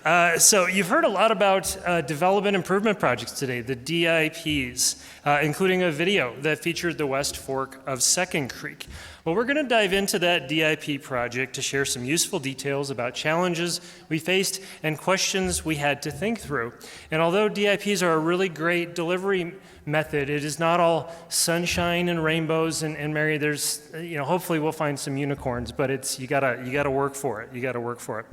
So you've heard a lot about development improvement projects today, the DIPs, including a video that featured the West Fork of Second Creek. Well, we're going to dive into that DIP project to share some useful details about challenges we faced and questions we had to think through. And although DIPs are a really great delivery method, it is not all sunshine and rainbows and Mary, there's, hopefully we'll find some unicorns, but it's, you gotta work for it. You gotta work for it.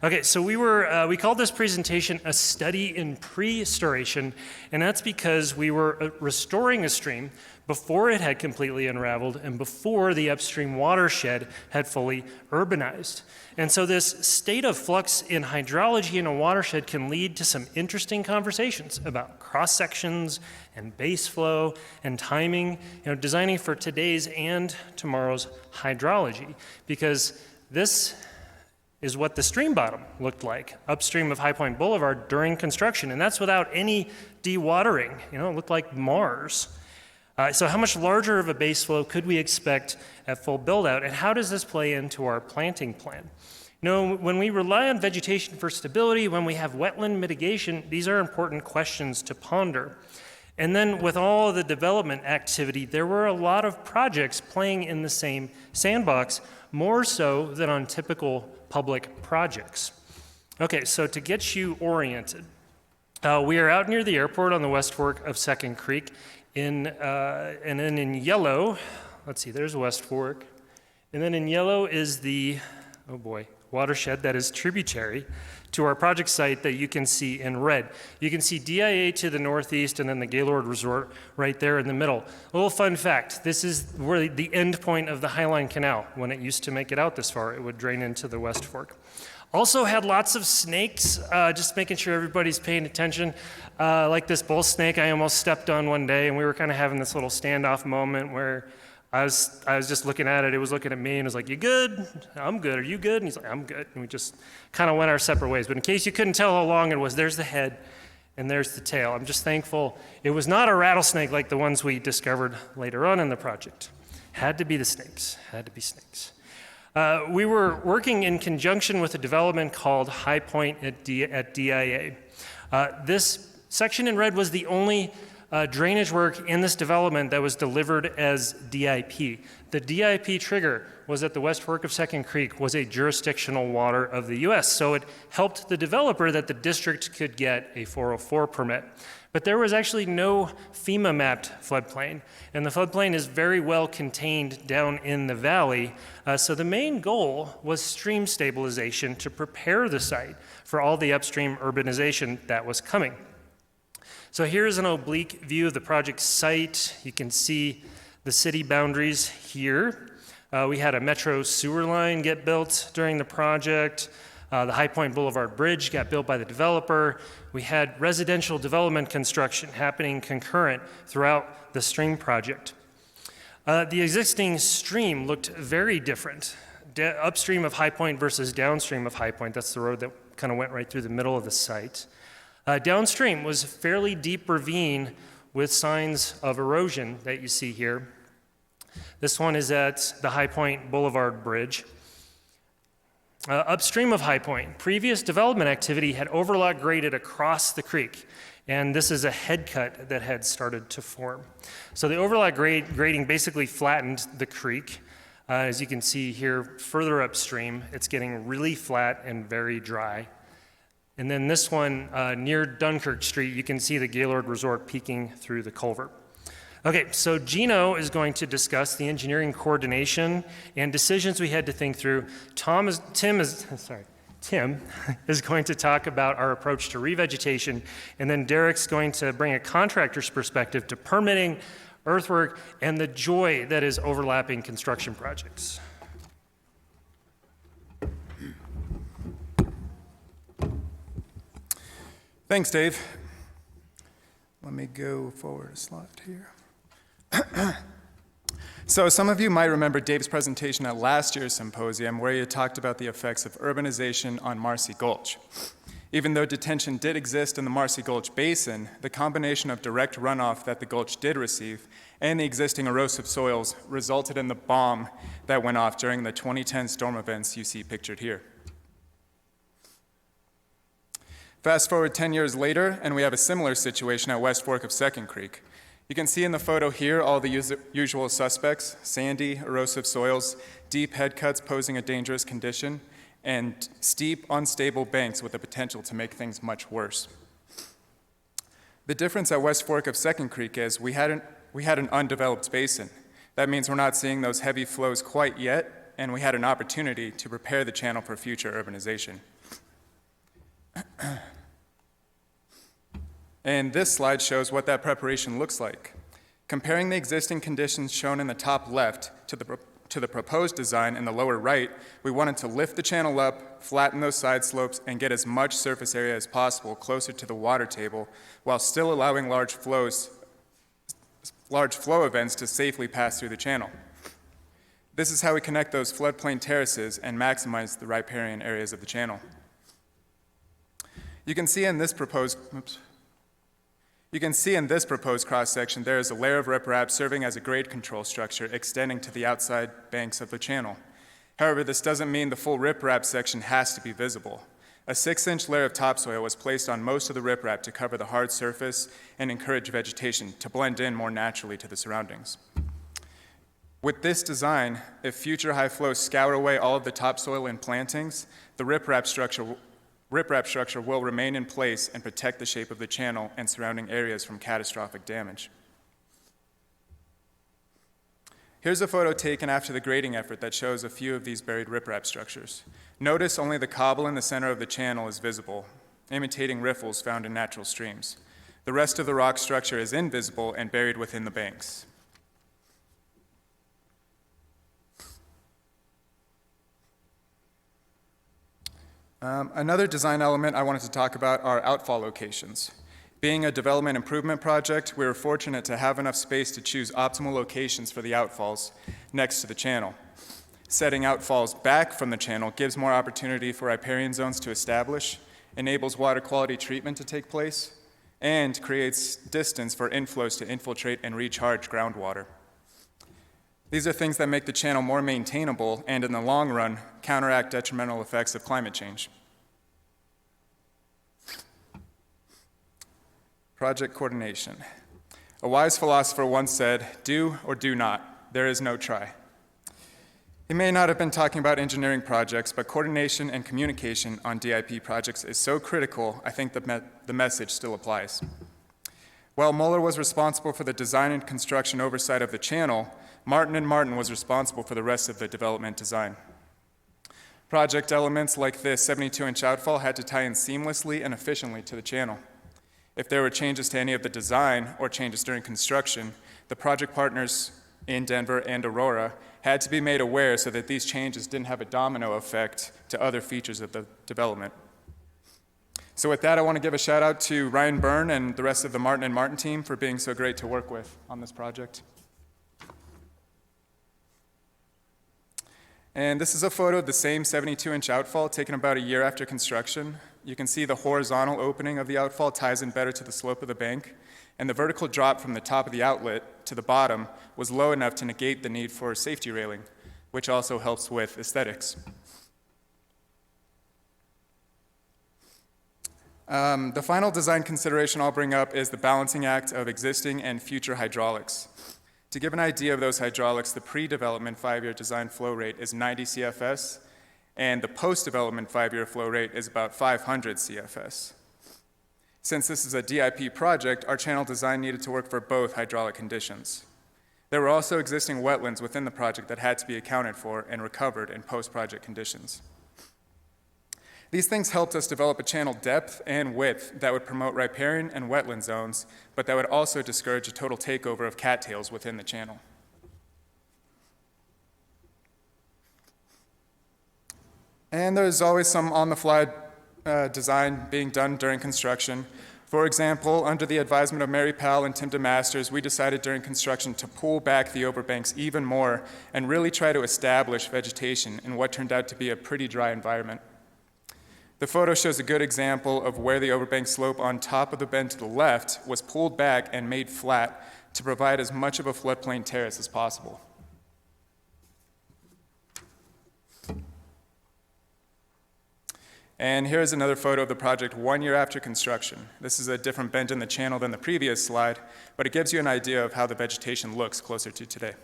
Okay, so we called this presentation a study in pre-storation, and that's because we were restoring a stream before it had completely unraveled and before the upstream watershed had fully urbanized. And so this state of flux in hydrology in a watershed can lead to some interesting conversations about cross-sections and base flow and timing, designing for today's and tomorrow's hydrology, because this is what the stream bottom looked like upstream of High Point Boulevard during construction, and that's without any dewatering. It looked like Mars. So how much larger of a base flow could we expect at full build-out, and how does this play into our planting plan? When we rely on vegetation for stability, when we have wetland mitigation, these are important questions to ponder. And then with all of the development activity, there were a lot of projects playing in the same sandbox, more so than on typical public projects. Okay, so to get you oriented, we are out near the airport on the West Fork of Second Creek, and then in yellow, let's see, there's West Fork, and then in yellow is the, oh boy, watershed that is tributary to our project site that you can see in red. You can see DIA to the northeast and then the Gaylord Resort right there in the middle. A little fun fact, this is where the end point of the Highline Canal. When it used to make it out this far, it would drain into the West Fork. Also had lots of snakes, just making sure everybody's paying attention. Like this bull snake I almost stepped on one day, and we were kind of having this little standoff moment where I was just looking at it, it was looking at me and was like, "You good?" "I'm good. Are you good?" And he's like, "I'm good." And we just kind of went our separate ways. But in case you couldn't tell how long it was, there's the head and there's the tail. I'm just thankful it was not a rattlesnake like the ones we discovered later on in the project. Had to be the snakes, had to be snakes. We were working in conjunction with a development called High Point at DIA. This section in red was the only drainage work in this development that was delivered as DIP. The DIP trigger was that the West Fork of Second Creek was a jurisdictional water of the US, so it helped the developer that the district could get a 404 permit. But there was actually no FEMA mapped floodplain, and the floodplain is very well contained down in the valley, so the main goal was stream stabilization to prepare the site for all the upstream urbanization that was coming. So here's an oblique view of the project site. You can see the city boundaries here. We had a metro sewer line get built during the project. The High Point Boulevard Bridge got built by the developer. We had residential development construction happening concurrent throughout the stream project. The existing stream looked very different. Upstream of High Point versus downstream of High Point. That's the road that kind of went right through the middle of the site. Downstream was a fairly deep ravine with signs of erosion that you see here. This one is at the High Point Boulevard Bridge. Upstream of High Point, previous development activity had overlap graded across the creek, and this is a head cut that had started to form. So the overlap grading basically flattened the creek. As you can see here, further upstream, it's getting really flat and very dry. And then this one, near Dunkirk Street, you can see the Gaylord Resort peeking through the culvert. Okay, so Gino is going to discuss the engineering coordination and decisions we had to think through. Tim is going to talk about our approach to revegetation, and then Derek's going to bring a contractor's perspective to permitting, earthwork, and the joy that is overlapping construction projects. Thanks, Dave. Let me go forward a slide here. So some of you might remember Dave's presentation at last year's symposium where he talked about the effects of urbanization on Marcy Gulch. Even though detention did exist in the Marcy Gulch Basin, the combination of direct runoff that the gulch did receive and the existing erosive soils resulted in the bomb that went off during the 2010 storm events you see pictured here. Fast forward 10 years later, and we have a similar situation at West Fork of Second Creek. You can see in the photo here all the usual suspects: sandy, erosive soils, deep head cuts posing a dangerous condition, and steep, unstable banks with the potential to make things much worse. The difference at West Fork of Second Creek is we had an undeveloped basin. That means we're not seeing those heavy flows quite yet, and we had an opportunity to prepare the channel for future urbanization. And this slide shows what that preparation looks like. Comparing the existing conditions shown in the top left to the proposed design in the lower right, we wanted to lift the channel up, flatten those side slopes, and get as much surface area as possible closer to the water table, while still allowing large flow events to safely pass through the channel. This is how we connect those floodplain terraces and maximize the riparian areas of the channel. You can see in this proposed cross-section there is a layer of riprap serving as a grade control structure extending to the outside banks of the channel. However, this doesn't mean the full riprap section has to be visible. A 6-inch layer of topsoil was placed on most of the riprap to cover the hard surface and encourage vegetation to blend in more naturally to the surroundings. With this design, if future high flows scour away all of the topsoil and plantings, the riprap structure will remain in place and protect the shape of the channel and surrounding areas from catastrophic damage. Here's a photo taken after the grading effort that shows a few of these buried riprap structures. Notice only the cobble in the center of the channel is visible, imitating riffles found in natural streams. The rest of the rock structure is invisible and buried within the banks. Another design element I wanted to talk about are outfall locations. Being a development improvement project, we were fortunate to have enough space to choose optimal locations for the outfalls next to the channel. Setting outfalls back from the channel gives more opportunity for riparian zones to establish, enables water quality treatment to take place, and creates distance for inflows to infiltrate and recharge groundwater. These are things that make the channel more maintainable and, in the long run, counteract detrimental effects of climate change. Project coordination. A wise philosopher once said, "Do or do not. There is no try." He may not have been talking about engineering projects, but coordination and communication on DIP projects is so critical, I think the message still applies. While Mueller was responsible for the design and construction oversight of the channel, Martin & Martin was responsible for the rest of the development design. Project elements like this 72-inch outfall had to tie in seamlessly and efficiently to the channel. If there were changes to any of the design or changes during construction, the project partners in Denver and Aurora had to be made aware so that these changes didn't have a domino effect to other features of the development. So with that, I want to give a shout out to Ryan Byrne and the rest of the Martin & Martin team for being so great to work with on this project. And this is a photo of the same 72-inch outfall taken about a year after construction. You can see the horizontal opening of the outfall ties in better to the slope of the bank, and the vertical drop from the top of the outlet to the bottom was low enough to negate the need for safety railing, which also helps with aesthetics. The final design consideration I'll bring up is the balancing act of existing and future hydraulics. To give an idea of those hydraulics, the pre-development 5-year design flow rate is 90 CFS, and the post-development 5-year flow rate is about 500 CFS. Since this is a DIP project, our channel design needed to work for both hydraulic conditions. There were also existing wetlands within the project that had to be accounted for and recovered in post-project conditions. These things helped us develop a channel depth and width that would promote riparian and wetland zones, but that would also discourage a total takeover of cattails within the channel. And there's always some on-the-fly design being done during construction. For example, under the advisement of Mary Powell and Tim DeMasters, we decided during construction to pull back the overbanks even more and really try to establish vegetation in what turned out to be a pretty dry environment. The photo shows a good example of where the overbank slope on top of the bend to the left was pulled back and made flat to provide as much of a floodplain terrace as possible. And here's another photo of the project 1 year after construction. This is a different bend in the channel than the previous slide, but it gives you an idea of how the vegetation looks closer to today.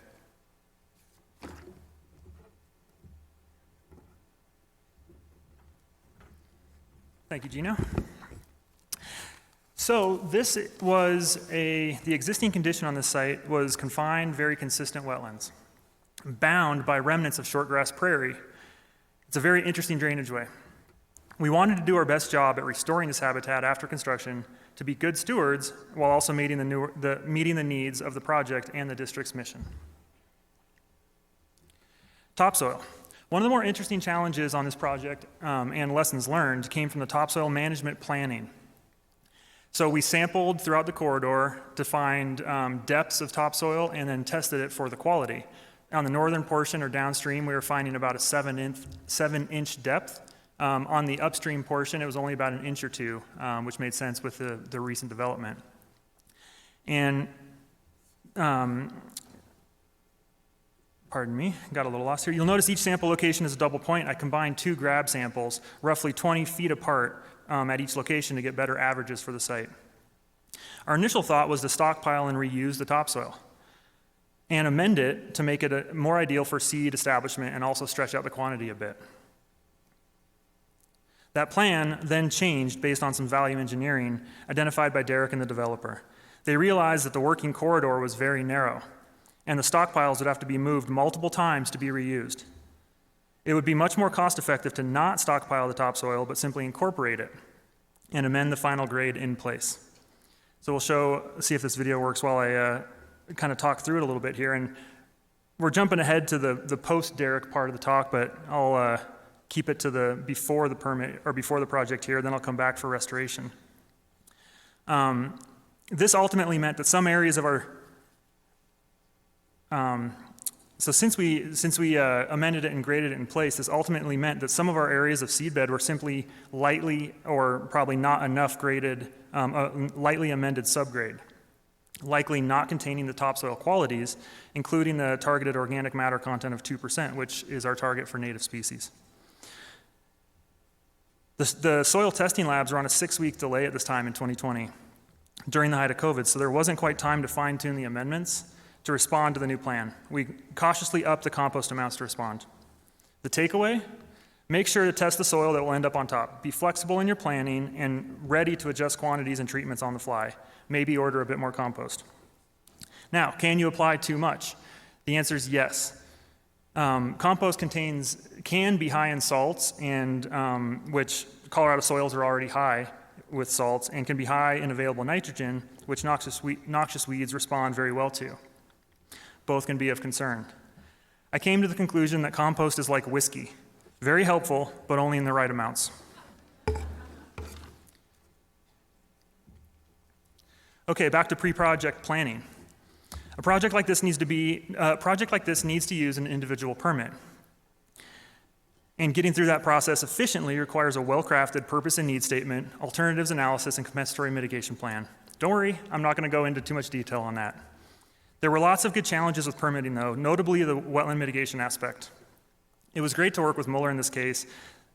Thank you, Gino. So this was the existing condition on this site was confined, very consistent wetlands, bound by remnants of shortgrass prairie. It's a very interesting drainage way. We wanted to do our best job at restoring this habitat after construction to be good stewards while also meeting the needs of the project and the district's mission. Topsoil. One of the more interesting challenges on this project and lessons learned came from the topsoil management planning. So we sampled throughout the corridor to find depths of topsoil and then tested it for the quality. On the northern portion or downstream, we were finding about a 7-inch depth. On the upstream portion, it was only about 1 inch or 2, which made sense with the recent development. And pardon me, got a little lost here. You'll notice each sample location is a double point. I combined 2 grab samples, roughly 20 feet apart at each location to get better averages for the site. Our initial thought was to stockpile and reuse the topsoil and amend it to make it more ideal for seed establishment and also stretch out the quantity a bit. That plan then changed based on some value engineering identified by Derek and the developer. They realized that the working corridor was very narrow, and the stockpiles would have to be moved multiple times to be reused. It would be much more cost-effective to not stockpile the topsoil, but simply incorporate it and amend the final grade in place. So we'll see if this video works while I kind of talk through it a little bit here. And we're jumping ahead to the post-Derek part of the talk, but I'll keep it to the before the permit or before the project here, then I'll come back for restoration. This ultimately meant that some areas of our so since we amended it and graded it in place, this ultimately meant that some of our areas of seedbed were simply lightly or probably not enough graded, lightly amended subgrade, likely not containing the topsoil qualities, including the targeted organic matter content of 2%, which is our target for native species. The soil testing labs were on a 6-week delay at this time in 2020 during the height of COVID, so there wasn't quite time to fine-tune the amendments to respond to the new plan. We cautiously upped the compost amounts to respond. The takeaway? Make sure to test the soil that will end up on top. Be flexible in your planning and ready to adjust quantities and treatments on the fly. Maybe order a bit more compost. Now, can you apply too much? The answer is yes. Compost can be high in salts, and which Colorado soils are already high with salts, and can be high in available nitrogen, which noxious weeds respond very well to. Both can be of concern. I came to the conclusion that compost is like whiskey, very helpful, but only in the right amounts. Okay, back to pre-project planning. A project like this needs to use an individual permit. And getting through that process efficiently requires a well-crafted purpose and need statement, alternatives analysis, and compensatory mitigation plan. Don't worry, I'm not going to go into too much detail on that. There were lots of good challenges with permitting, though, notably the wetland mitigation aspect. It was great to work with Mueller in this case.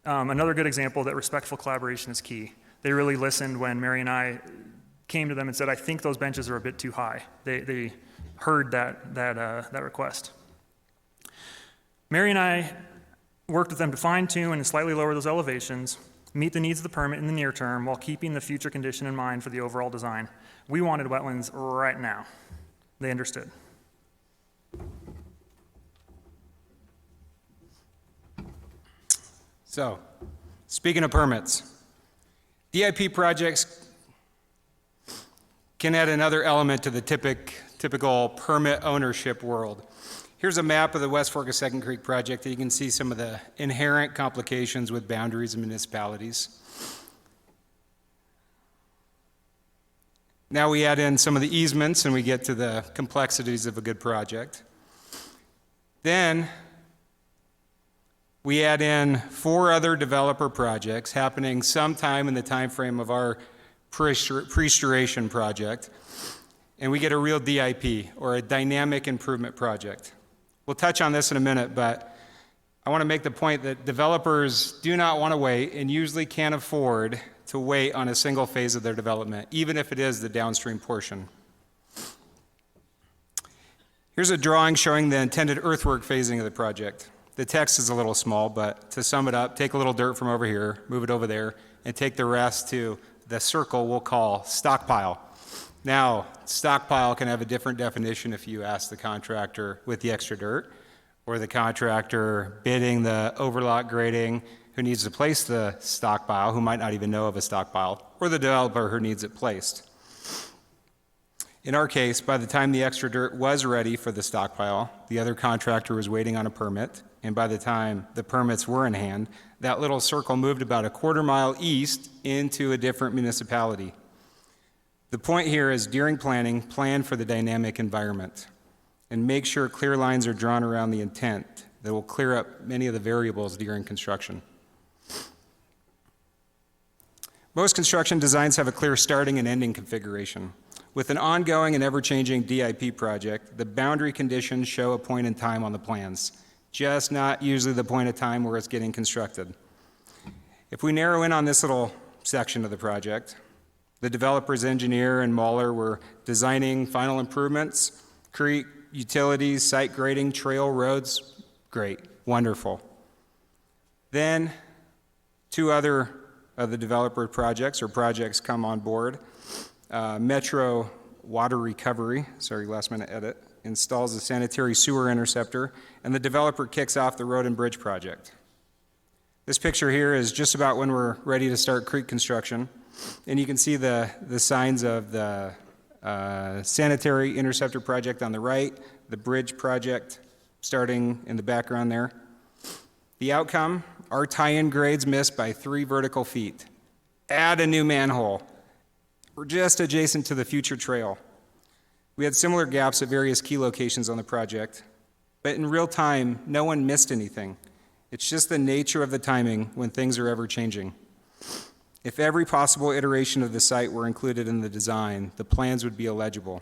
Another good example that respectful collaboration is key. They really listened when Mary and I came to them and said, I think those benches are a bit too high. They heard that request. Mary and I worked with them to fine-tune and slightly lower those elevations, meet the needs of the permit in the near term while keeping the future condition in mind for the overall design. We wanted wetlands right now. They understood. So, speaking of permits, DIP projects can add another element to the typical permit ownership world. Here's a map of the West Fork of Second Creek project. You can see some of the inherent complications with boundaries and municipalities. Now we add in some of the easements and we get to the complexities of a good project. Then we add in 4 other developer projects happening sometime in the time frame of our Pre-Storation project, and we get a real DIP, or a dynamic improvement project. We'll touch on this in a minute, but I want to make the point that developers do not want to wait and usually can't afford to wait on a single phase of their development, even if it is the downstream portion. Here's a drawing showing the intended earthwork phasing of the project. The text is a little small, but to sum it up, take a little dirt from over here, move it over there, and take the rest to the circle we'll call stockpile. Now, stockpile can have a different definition if you ask the contractor with the extra dirt, or the contractor bidding the overlot grading who needs to place the stockpile, who might not even know of a stockpile, or the developer who needs it placed. In our case, by the time the extra dirt was ready for the stockpile, the other contractor was waiting on a permit, and by the time the permits were in hand, that little circle moved about a quarter-mile east into a different municipality. The point here is, during planning, plan for the dynamic environment and make sure clear lines are drawn around the intent that will clear up many of the variables during construction. Most construction designs have a clear starting and ending configuration. With an ongoing and ever-changing DIP project, the boundary conditions show a point in time on the plans, just not usually the point of time where it's getting constructed. If we narrow in on this little section of the project, the developer's engineer and Mahler were designing final improvements, creek, utilities, site grading, trail, roads. Great, wonderful. Then 2 other of the developer projects come on board. Metro Water Recovery, last minute edit, installs a sanitary sewer interceptor, and the developer kicks off the road and bridge project. This picture here is just about when we're ready to start creek construction, and you can see the signs of the sanitary interceptor project on the right, the bridge project starting in the background there. The outcome, our tie-in grades missed by 3 vertical feet. Add a new manhole. We're just adjacent to the future trail. We had similar gaps at various key locations on the project, but in real time, no one missed anything. It's just the nature of the timing when things are ever changing. If every possible iteration of the site were included in the design, the plans would be illegible.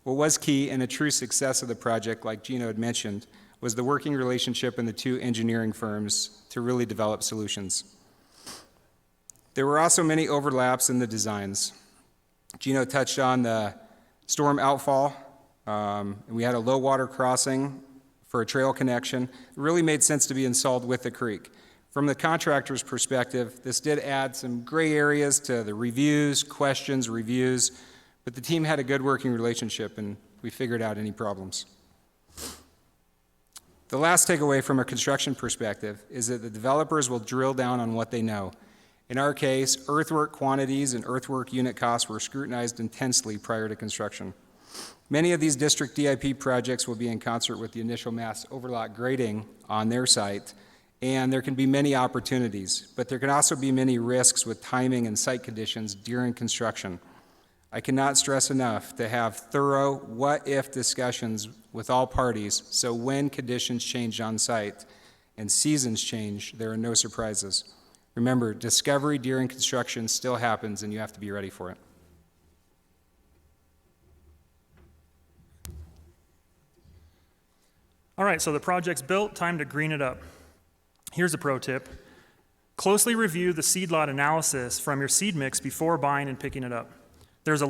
What was key and a true success of the project, like Gino had mentioned, was the working relationship in the 2 engineering firms to really develop solutions. There were also many overlaps in the designs. Gino touched on the storm outfall. We had a low water crossing for a trail connection. It really made sense to be installed with the creek. From the contractor's perspective, this did add some gray areas to the reviews, questions, reviews, but the team had a good working relationship and we figured out any problems. The last takeaway from a construction perspective is that the developers will drill down on what they know. In our case, earthwork quantities and earthwork unit costs were scrutinized intensely prior to construction. Many of these district DIP projects will be in concert with the initial mass overlot grading on their site, and there can be many opportunities, but there can also be many risks with timing and site conditions during construction. I cannot stress enough to have thorough what-if discussions with all parties, so when conditions change on site and seasons change, there are no surprises. Remember, discovery during construction still happens, and you have to be ready for it. All right, so the project's built, time to green it up. Here's a pro tip. Closely review the seed lot analysis from your seed mix before buying and picking it up. This is a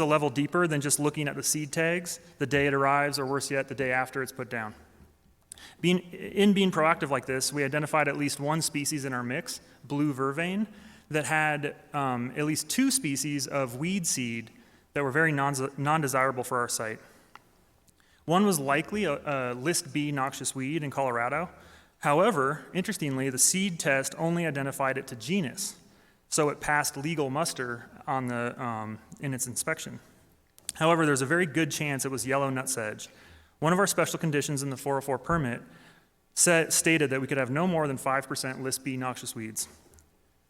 level deeper than just looking at the seed tags the day it arrives, or worse yet, the day after it's put down. Being proactive like this, we identified at least 1 species in our mix, blue vervain, that had at least 2 species of weed seed that were very non-desirable for our site. One was likely a List B noxious weed in Colorado. However, interestingly, the seed test only identified it to genus, so it passed legal muster on in its inspection. However, there's a very good chance it was yellow nutsedge. One of our special conditions in the 404 permit stated that we could have no more than 5% List B noxious weeds.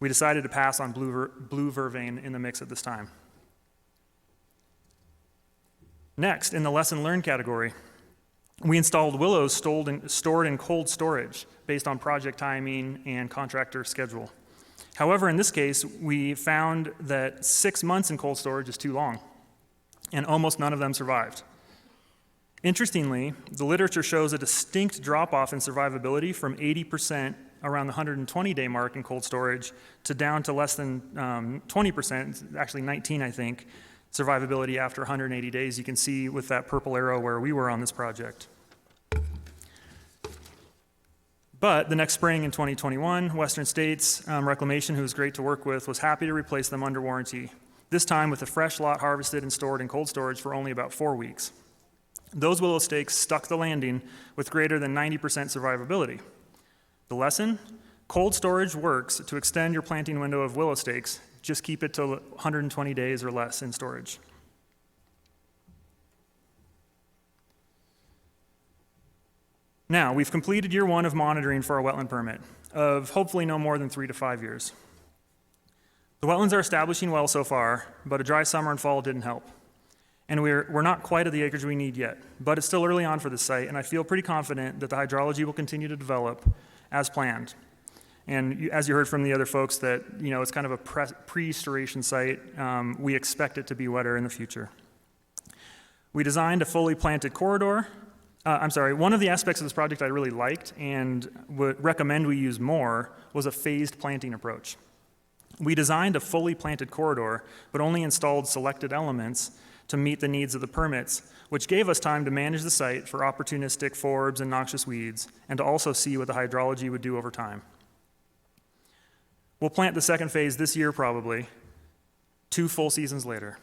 We decided to pass on blue vervain in the mix at this time. Next, in the lesson learned category, we installed willows stored in cold storage based on project timing and contractor schedule. However, in this case, we found that 6 months in cold storage is too long, and almost none of them survived. Interestingly, the literature shows a distinct drop-off in survivability from 80% around the 120-day mark in cold storage to down to less than 20%, actually 19, I think, survivability after 180 days. You can see with that purple arrow where we were on this project. But the next spring in 2021, Western States Reclamation, who was great to work with, was happy to replace them under warranty, this time with a fresh lot harvested and stored in cold storage for only about 4 weeks. Those willow stakes stuck the landing with greater than 90% survivability. The lesson? Cold storage works to extend your planting window of willow stakes. Just keep it to 120 days or less in storage. Now, we've completed year 1 of monitoring for our wetland permit, of hopefully no more than 3 to 5 years. The wetlands are establishing well so far, but a dry summer and fall didn't help. And we're not quite at the acreage we need yet, but it's still early on for this site, and I feel pretty confident that the hydrology will continue to develop as planned. And as you heard from the other folks that, it's kind of a pre-storation site. We expect it to be wetter in the future. We designed a fully planted corridor. One of the aspects of this project I really liked and would recommend we use more was a phased planting approach. We designed a fully planted corridor, but only installed selected elements to meet the needs of the permits, which gave us time to manage the site for opportunistic forbs and noxious weeds, and to also see what the hydrology would do over time. We'll plant the second phase this year probably, 2 full seasons later.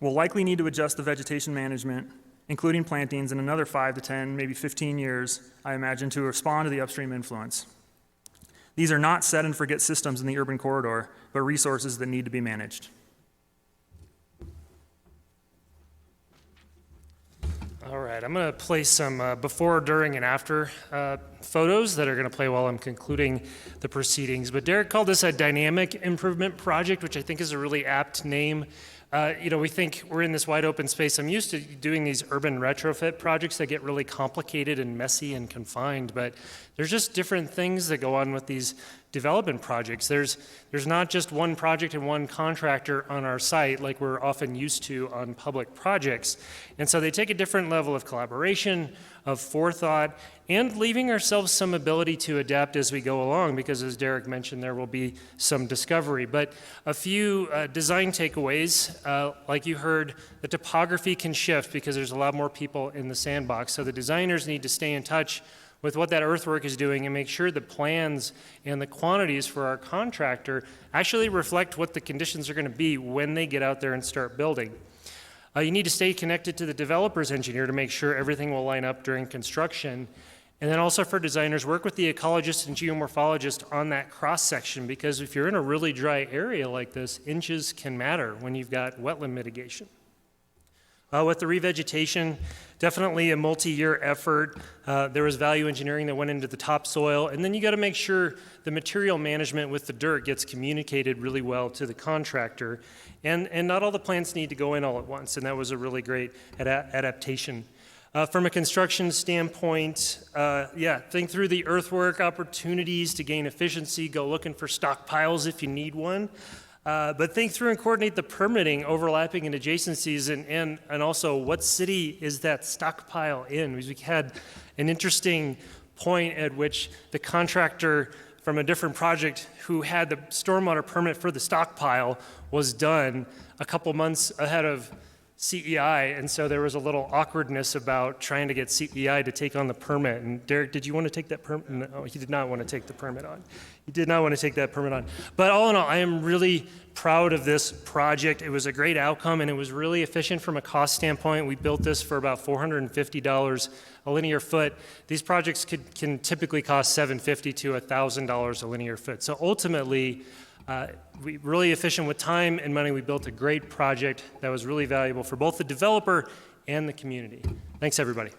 We'll likely need to adjust the vegetation management, including plantings, in another 5 to 10, maybe 15 years, I imagine, to respond to the upstream influence. These are not set and forget systems in the urban corridor, but resources that need to be managed. All right, I'm going to play some before, during, and after photos that are going to play while I'm concluding the proceedings. But Derek called this a dynamic improvement project, which I think is a really apt name. We think we're in this wide open space. I'm used to doing these urban retrofit projects that get really complicated and messy and confined, but there's just different things that go on with these development projects. There's not just one project and one contractor on our site like we're often used to on public projects. And so they take a different level of collaboration, of forethought, and leaving ourselves some ability to adapt as we go along, because as Derek mentioned, there will be some discovery. But a few design takeaways, like you heard, the topography can shift because there's a lot more people in the sandbox. So the designers need to stay in touch with what that earthwork is doing and make sure the plans and the quantities for our contractor actually reflect what the conditions are going to be when they get out there and start building. You need to stay connected to the developer's engineer to make sure everything will line up during construction. And then also for designers, work with the ecologist and geomorphologist on that cross-section, because if you're in a really dry area like this, inches can matter when you've got wetland mitigation. With the revegetation, definitely a multi-year effort. There was value engineering that went into the topsoil, and then you got to make sure the material management with the dirt gets communicated really well to the contractor. And not all the plants need to go in all at once, and that was a really great adaptation. From a construction standpoint, think through the earthwork opportunities to gain efficiency. Go looking for stockpiles if you need one. But think through and coordinate the permitting, overlapping and adjacencies, and also what city is that stockpile in? Because we had an interesting point at which the contractor from a different project who had the stormwater permit for the stockpile was done a couple months ahead of CEI, and so there was a little awkwardness about trying to get CEI to take on the permit. And Derek, did you want to take that permit? No, he did not want to take the permit on. He did not want to take that permit on. But all in all, I am really proud of this project. It was a great outcome, and it was really efficient from a cost standpoint. We built this for about $450 a linear foot. These projects can typically cost $750 to $1,000 a linear foot. So ultimately, we really efficient with time and money. We built a great project that was really valuable for both the developer and the community. Thanks, everybody.